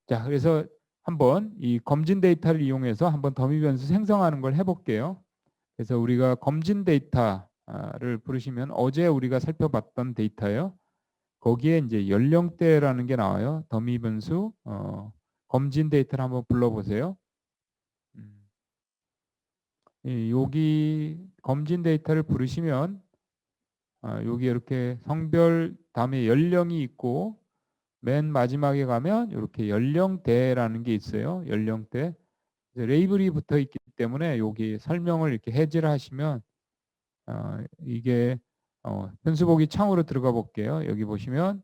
자, 그래서 한번 이 검진 데이터를 이용해서 한번 더미 변수 생성하는 걸 해볼게요. 그래서 우리가 검진 데이터를 부르시면 어제 우리가 살펴봤던 데이터예요. 거기에 이제 연령대라는 게 나와요. 더미 변수 검진 데이터를 한번 불러보세요. 여기 검진 데이터를 부르시면 여기 이렇게 성별 다음에 연령이 있고 맨 마지막에 가면 이렇게 연령대라는 게 있어요. 연령대. 레이블이 붙어 있기 때문에 여기 설명을 이렇게 해제를 하시면 이게 변수 보기 창으로 들어가 볼게요. 여기 보시면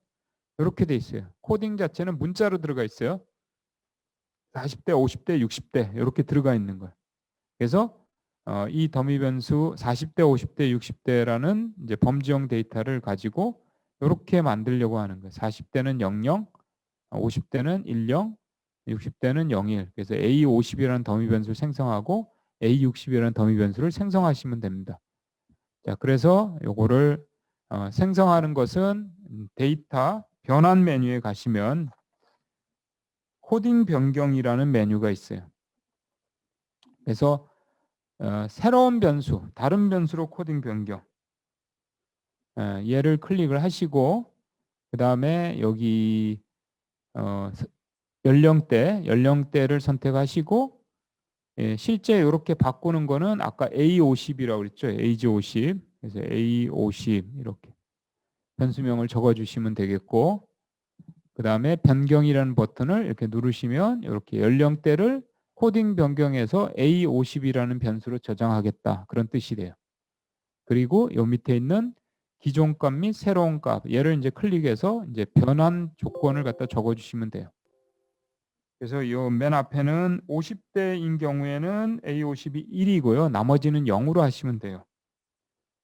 이렇게 돼 있어요. 코딩 자체는 문자로 들어가 있어요. 40대, 50대, 60대 이렇게 들어가 있는 거예요. 그래서 이 더미 변수 40대, 50대, 60대라는 이제 범주형 데이터를 가지고 이렇게 만들려고 하는 거예요. 40대는 00, 50대는 10, 60대는 01. 그래서 A50이라는 더미 변수를 생성하고 A60이라는 더미 변수를 생성하시면 됩니다. 자, 그래서 요거를 생성하는 것은 데이터 변환 메뉴에 가시면 코딩 변경이라는 메뉴가 있어요. 그래서 새로운 변수, 다른 변수로 코딩 변경. 얘를 클릭을 하시고 그 다음에 여기 연령대를 선택하시고 실제 이렇게 바꾸는 거는 아까 A50이라고 그랬죠. 에이지 50. 그래서 A50 이렇게 변수명을 적어주시면 되겠고 그 다음에 변경이라는 버튼을 이렇게 누르시면 이렇게 연령대를 코딩 변경해서 A50이라는 변수로 저장하겠다. 그런 뜻이 돼요. 그리고 요 밑에 있는 기존 값 및 새로운 값 얘를 이제 클릭해서 이제 변환 조건을 갖다 적어주시면 돼요. 그래서 요 맨 앞에는 50대인 경우에는 A50이 1이고요. 나머지는 0으로 하시면 돼요.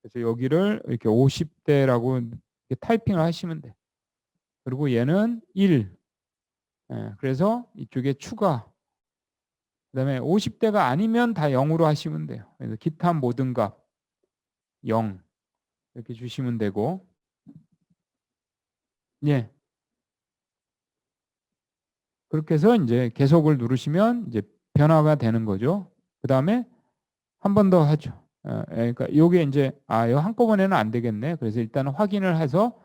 그래서 여기를 이렇게 50대라고 타이핑을 하시면 돼요. 그리고 얘는 1. 그래서 이쪽에 추가. 그다음에 50대가 아니면 다 0으로 하시면 돼요. 그래서 기타 모든 값 0 이렇게 주시면 되고. 예. 그렇게 해서 이제 계속을 누르시면 이제 변화가 되는 거죠. 그다음에 한 번 더 하죠. 그러니까 요게 이제 이거 한꺼번에는 안 되겠네. 그래서 일단 확인을 해서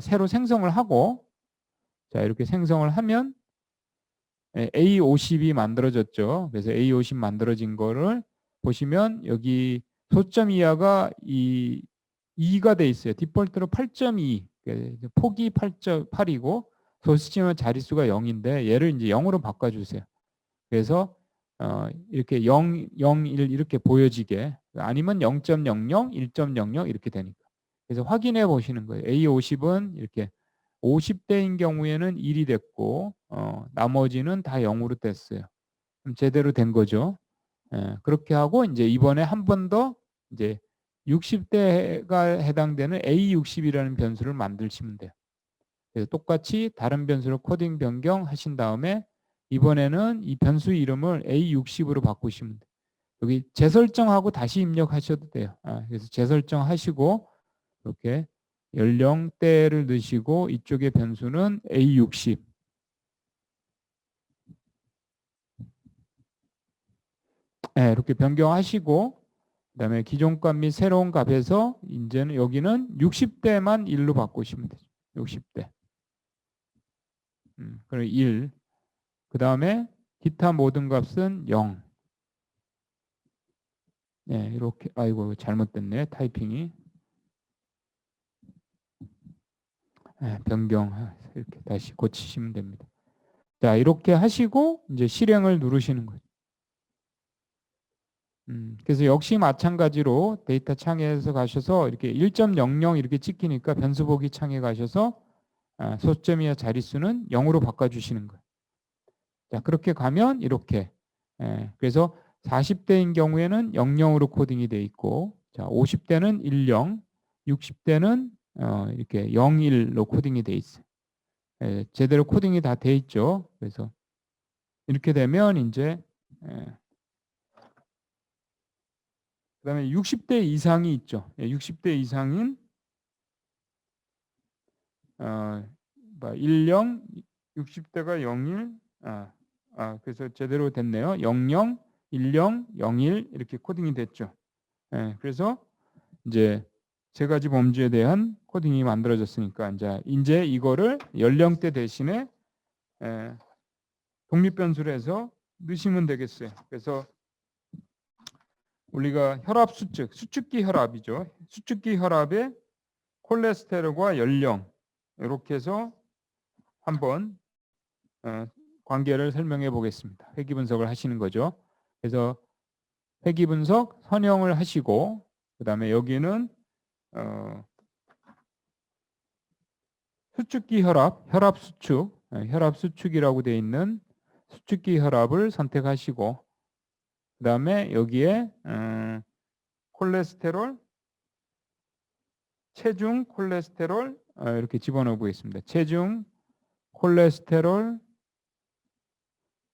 새로 생성을 하고 자, 이렇게 생성을 하면 A50이 만들어졌죠. 그래서 A50 만들어진 거를 보시면 여기 소점 이하가 2가 돼 있어요. 디폴트로 8.2. 폭이 8.8이고 소수점의 자릿수가 0인데 얘를 이제 0으로 바꿔주세요. 그래서 이렇게 0, 0, 1 이렇게 보여지게 아니면 0.00, 1.00 이렇게 되니까. 그래서 확인해 보시는 거예요. A50은 이렇게 50대인 경우에는 1이 됐고 나머지는 다 0으로 됐어요. 그럼 제대로 된 거죠. 그렇게 하고 이제 이번에 한 번 더 이제 60대가 해당되는 A60이라는 변수를 만드시면 돼요. 그래서 똑같이 다른 변수로 코딩 변경하신 다음에 이번에는 이 변수 이름을 A60으로 바꾸시면 돼요. 여기 재설정하고 다시 입력하셔도 돼요. 그래서 재설정하시고 이렇게 연령대를 넣으시고 이쪽에 변수는 A60 이렇게 변경하시고 그다음에 기존 값 및 새로운 값에서 이제는 여기는 60대만 1로 바꾸시면 되죠. 60대. 그럼 1. 그다음에 기타 모든 값은 0. 네, 이렇게 아이고 잘못됐네. 타이핑이. 변경 이렇게 다시 고치시면 됩니다. 자, 이렇게 하시고 이제 실행을 누르시는 거죠. 그래서 역시 마찬가지로 데이터 창에서 가셔서 이렇게 1.00 이렇게 찍히니까 변수 보기 창에 가셔서 소점이나 자릿수는 0으로 바꿔주시는 거예요. 자, 그렇게 가면 이렇게 그래서 40대인 경우에는 00으로 코딩이 돼 있고 자, 50대는 10, 60대는 이렇게 01로 코딩이 돼 있어요. 제대로 코딩이 다 돼 있죠. 그래서 이렇게 되면 이제 그다음에 60대 이상이 있죠. 60대 이상인 10, 60대가 01, 그래서 제대로 됐네요. 00, 10, 01 이렇게 코딩이 됐죠. 예, 그래서 이제 세 가지 범주에 대한 코딩이 만들어졌으니까 이제 이거를 연령대 대신에 독립변수로 해서 넣으시면 되겠어요. 그래서 우리가 혈압 수축기 혈압이죠. 수축기 혈압에 콜레스테롤과 연령 이렇게 해서 한번 관계를 설명해 보겠습니다. 회귀 분석을 하시는 거죠. 그래서 회귀 분석 선형을 하시고 그다음에 여기는 수축기 혈압 수축, 혈압 수축이라고 되어 있는 수축기 혈압을 선택하시고 그다음에 여기에 콜레스테롤, 체중 콜레스테롤 이렇게 집어넣어 보겠습니다. 체중 콜레스테롤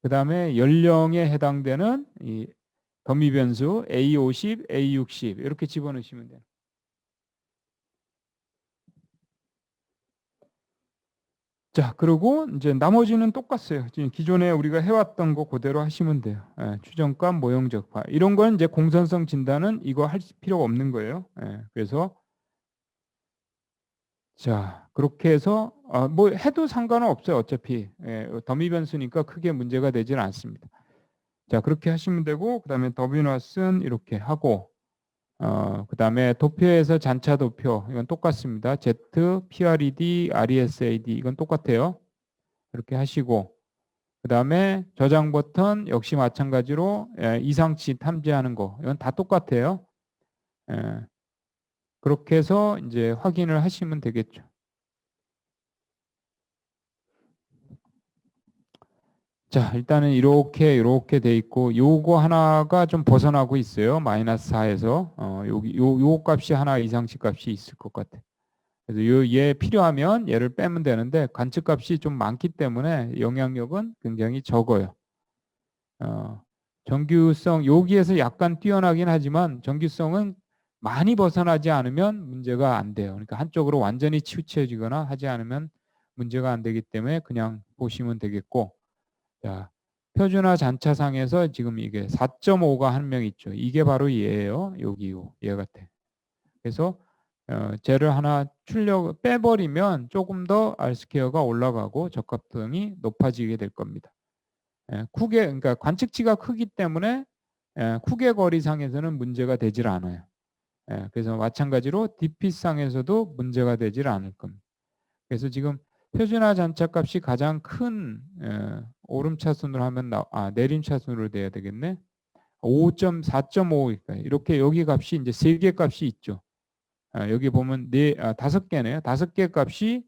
그다음에 연령에 해당되는 이 더미 변수 A50, A60 이렇게 집어넣으시면 돼요. 자, 그리고 이제 나머지는 똑같아요. 지금 기존에 우리가 해왔던 거 그대로 하시면 돼요. 추정값, 모형적파 이런 건 이제 공선성 진단은 이거 할 필요가 없는 거예요. 그래서 자 그렇게 해서 뭐 해도 상관은 없어요. 어차피 더미 변수니까 크게 문제가 되지는 않습니다. 자 그렇게 하시면 되고 그다음에 더비너스는 이렇게 하고 그다음에 도표에서 잔차 도표 이건 똑같습니다. Z, PRED, RESAD 이건 똑같아요. 이렇게 하시고 그다음에 저장 버튼 역시 마찬가지로 이상치 탐지하는 거 이건 다 똑같아요. 그렇게 해서 이제 확인을 하시면 되겠죠. 자, 일단은 이렇게 돼 있고 요거 하나가 좀 벗어나고 있어요. 마이너스 4에서 여기 요 값이 하나 이상치 값이 있을 것 같아. 그래서 얘 필요하면 얘를 빼면 되는데 관측 값이 좀 많기 때문에 영향력은 굉장히 적어요. 정규성 여기에서 약간 뛰어나긴 하지만 정규성은 많이 벗어나지 않으면 문제가 안 돼요. 그러니까 한쪽으로 완전히 치우쳐지거나 하지 않으면 문제가 안 되기 때문에 그냥 보시면 되겠고 자, 표준화 잔차상에서 지금 이게 4.5가 한 명 있죠. 이게 바로 얘예요. 얘 같아. 그래서 쟤를 하나 빼버리면 조금 더 R스퀘어가 올라가고 적합성이 높아지게 될 겁니다. 그러니까 관측치가 크기 때문에 쿡의 거리상에서는 문제가 되질 않아요. 그래서 마찬가지로 DP상에서도 문제가 되질 않을 겁니다. 그래서 지금 표준화 잔차값이 가장 큰 오름차순으로 하면 내림차순으로 돼야 되겠네. 5.4.5 이렇게 여기 값이 이제 3개 값이 있죠. 여기 보면 5개네요. 5개 값이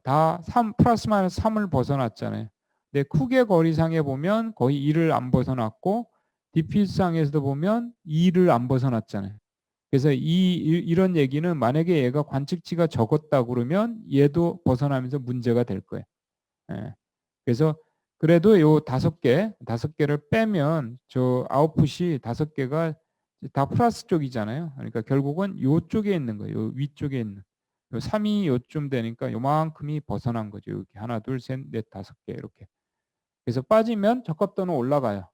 다 3 플러스 마이너스 3을 벗어났잖아요. 근데 쿡의 거리상에 보면 거의 2를 안 벗어났고 디피스상에서도 보면 2를 안 벗어났잖아요. 그래서 이런 얘기는 만약에 얘가 관측치가 적었다 그러면 얘도 벗어나면서 문제가 될 거예요. 그래서 그래도 요 5개를 빼면 저 아웃풋이 5개가 다 플러스 쪽이잖아요. 그러니까 결국은 요쪽에 있는 거예요. 요 위쪽에 있는. 요 3이 요쯤 되니까 요만큼이 벗어난 거죠. 여기 하나, 둘, 셋, 넷, 5개 이렇게. 그래서 빠지면 적합도는 올라가요.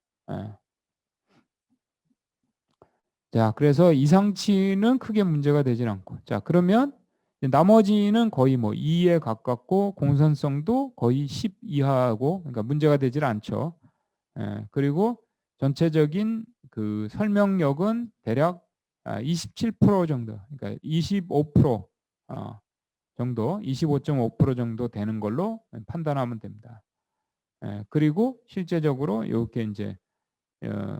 자, 그래서 이상치는 크게 문제가 되진 않고. 자, 그러면 나머지는 거의 뭐 2에 가깝고 공선성도 거의 10 이하고 그러니까 문제가 되질 않죠. 그리고 전체적인 그 설명력은 대략 27% 정도, 그러니까 25% 정도, 25.5% 정도 되는 걸로 판단하면 됩니다. 그리고 실제적으로 이렇게 이제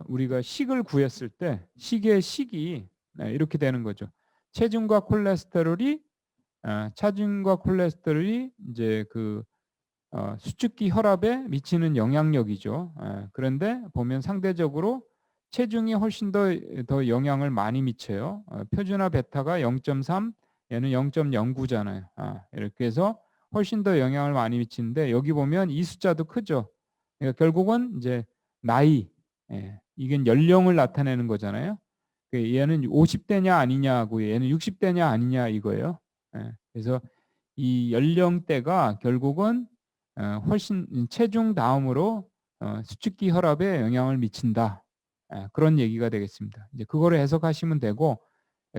우리가 식을 구했을 때 식의 식이 이렇게 되는 거죠. 체중과 콜레스테롤이 이제 그 수축기 혈압에 미치는 영향력이죠. 그런데 보면 상대적으로 체중이 훨씬 더 영향을 많이 미쳐요. 표준화 베타가 0.3, 얘는 0.09잖아요. 이렇게 해서 훨씬 더 영향을 많이 미치는데 여기 보면 이 숫자도 크죠. 그러니까 결국은 이제 나이, 이게 연령을 나타내는 거잖아요. 얘는 50대냐 아니냐고 얘는 60대냐 아니냐 이거예요. 그래서 이 연령대가 결국은 훨씬 체중 다음으로 수축기 혈압에 영향을 미친다. 그런 얘기가 되겠습니다. 이제 그거를 해석하시면 되고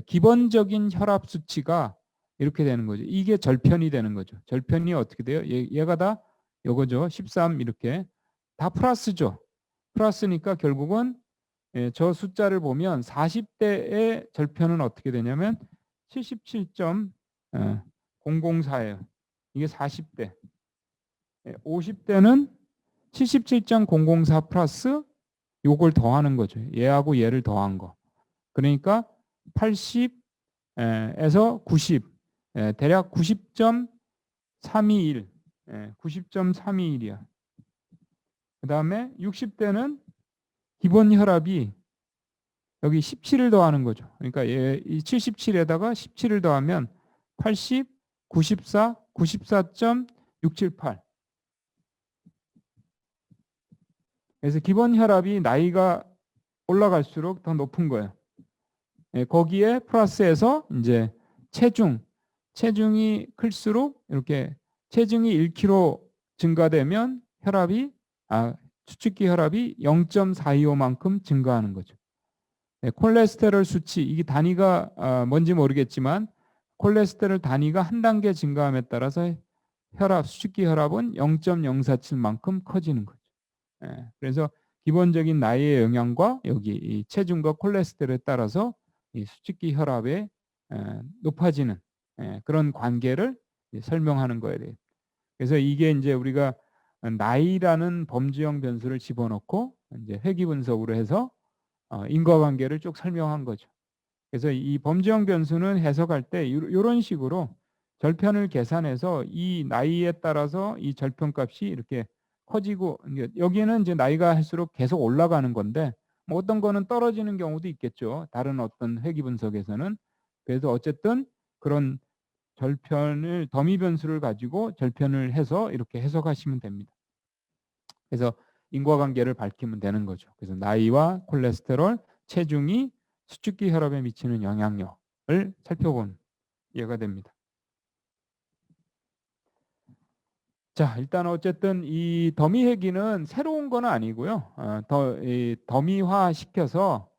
기본적인 혈압 수치가 이렇게 되는 거죠. 이게 절편이 되는 거죠. 절편이 어떻게 돼요? 얘가 다 요거죠. 13 이렇게 다 플러스죠. 플러스니까 결국은 저 숫자를 보면 40대의 절편은 어떻게 되냐면 77.004예요. 이게 40대. 50대는 77.004 플러스 요걸 더하는 거죠. 얘하고 얘를 더한 거. 그러니까 80에서 90, 대략 90.321, 90.321이야. 그 다음에 60대는 기본 혈압이 여기 17을 더하는 거죠. 그러니까 이 77에다가 17을 더하면 80, 94, 94.678. 그래서 기본 혈압이 나이가 올라갈수록 더 높은 거예요. 거기에 플러스해서 이제 체중이 클수록 이렇게 체중이 1kg 증가되면 수축기 혈압이 0.425만큼 증가하는 거죠. 콜레스테롤 수치, 이게 단위가 뭔지 모르겠지만 콜레스테롤 단위가 한 단계 증가함에 따라서 수축기 혈압은 0.047만큼 커지는 거죠. 그래서 기본적인 나이의 영향과 여기 이 체중과 콜레스테롤에 따라서 이 수축기 혈압의 높아지는 그런 관계를 설명하는 거예요. 그래서 이게 이제 우리가 나이라는 범주형 변수를 집어넣고 이제 회귀 분석으로 해서 인과관계를 쭉 설명한 거죠. 그래서 이 범주형 변수는 해석할 때 이런 식으로 절편을 계산해서 이 나이에 따라서 이 절편값이 이렇게 커지고, 여기는 이제 나이가 할수록 계속 올라가는 건데 뭐 어떤 거는 떨어지는 경우도 있겠죠. 다른 어떤 회귀 분석에서는. 그래서 어쨌든 그런 더미 변수를 가지고 절편을 해서 이렇게 해석하시면 됩니다. 그래서 인과관계를 밝히면 되는 거죠. 그래서 나이와 콜레스테롤, 체중이 수축기 혈압에 미치는 영향력을 살펴본 예가 됩니다. 자, 일단 어쨌든 이 더미 회귀는 새로운 건 아니고요. 더미화 시켜서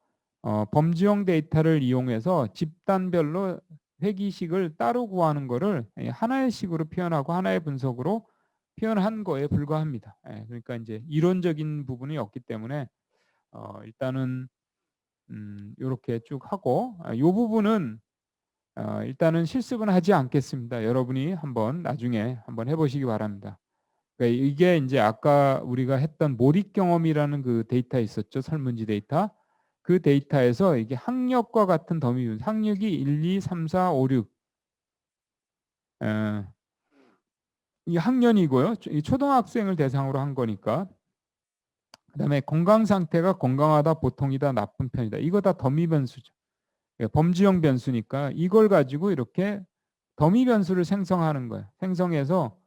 범주형 데이터를 이용해서 집단별로 회귀식을 따로 구하는 거를 하나의 식으로 표현하고 하나의 분석으로 표현한 거에 불과합니다. 그러니까 이제 이론적인 부분이 없기 때문에 일단은 이렇게 쭉 하고 이 부분은 일단은 실습은 하지 않겠습니다. 여러분이 나중에 한번 해보시기 바랍니다. 그러니까 이게 이제 아까 우리가 했던 몰입 경험이라는 그 데이터 있었죠. 설문지 데이터. 그 데이터에서 이게 학력과 같은 더미 변수, 학력이 1, 2, 3, 4, 5, 6. 이 학년이고요. 이 초등학생을 대상으로 한 거니까. 그다음에 건강 상태가 건강하다, 보통이다, 나쁜 편이다. 이거 다 더미 변수죠. 범주형 변수니까 이걸 가지고 이렇게 더미 변수를 생성하는 거예요. 생성해서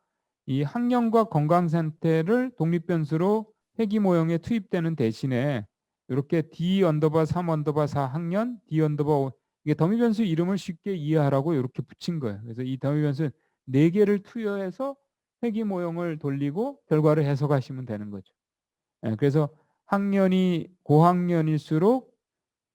이 학년과 건강 상태를 독립 변수로 회귀 모형에 투입되는 대신에 이렇게 D 언더바 3 언더바 4 학년, D 언더바 5, 이게 더미 변수 이름을 쉽게 이해하라고 이렇게 붙인 거예요. 그래서 이 더미 변수 4개를 투여해서 회귀 모형을 돌리고 결과를 해석하시면 되는 거죠. 그래서 학년이 고학년일수록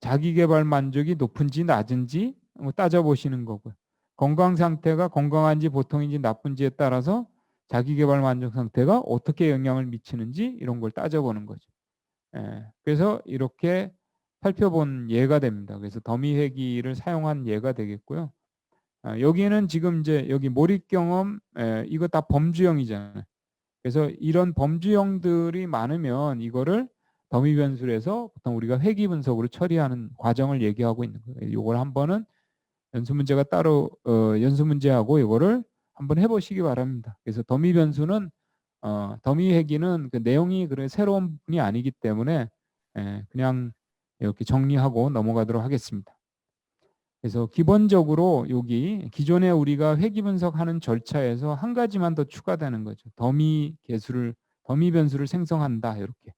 자기개발 만족이 높은지 낮은지 따져보시는 거고요. 건강 상태가 건강한지 보통인지 나쁜지에 따라서 자기개발 만족 상태가 어떻게 영향을 미치는지 이런 걸 따져보는 거죠. 그래서 이렇게 살펴본 예가 됩니다. 그래서 더미 회귀를 사용한 예가 되겠고요. 여기는 지금 이제 여기 몰입 경험 이거 다 범주형이잖아요. 그래서 이런 범주형들이 많으면 이거를 더미 변수로 해서 보통 우리가 회귀 분석으로 처리하는 과정을 얘기하고 있는 거예요. 이걸 한번은 연수 문제가 따로 연수 문제하고 이거를 한번 해보시기 바랍니다. 그래서 더미 변수는 더미 회귀는 그 내용이 그런 새로운 분이 아니기 때문에 그냥 이렇게 정리하고 넘어가도록 하겠습니다. 그래서 기본적으로 여기 기존에 우리가 회귀 분석하는 절차에서 한 가지만 더 추가되는 거죠. 더미 변수를 생성한다 이렇게.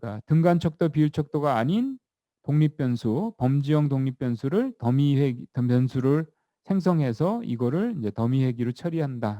그러니까 등간척도 비율척도가 아닌 독립변수, 범주형 독립변수를 더미 변수를 생성해서 이거를 이제 더미 회귀로 처리한다.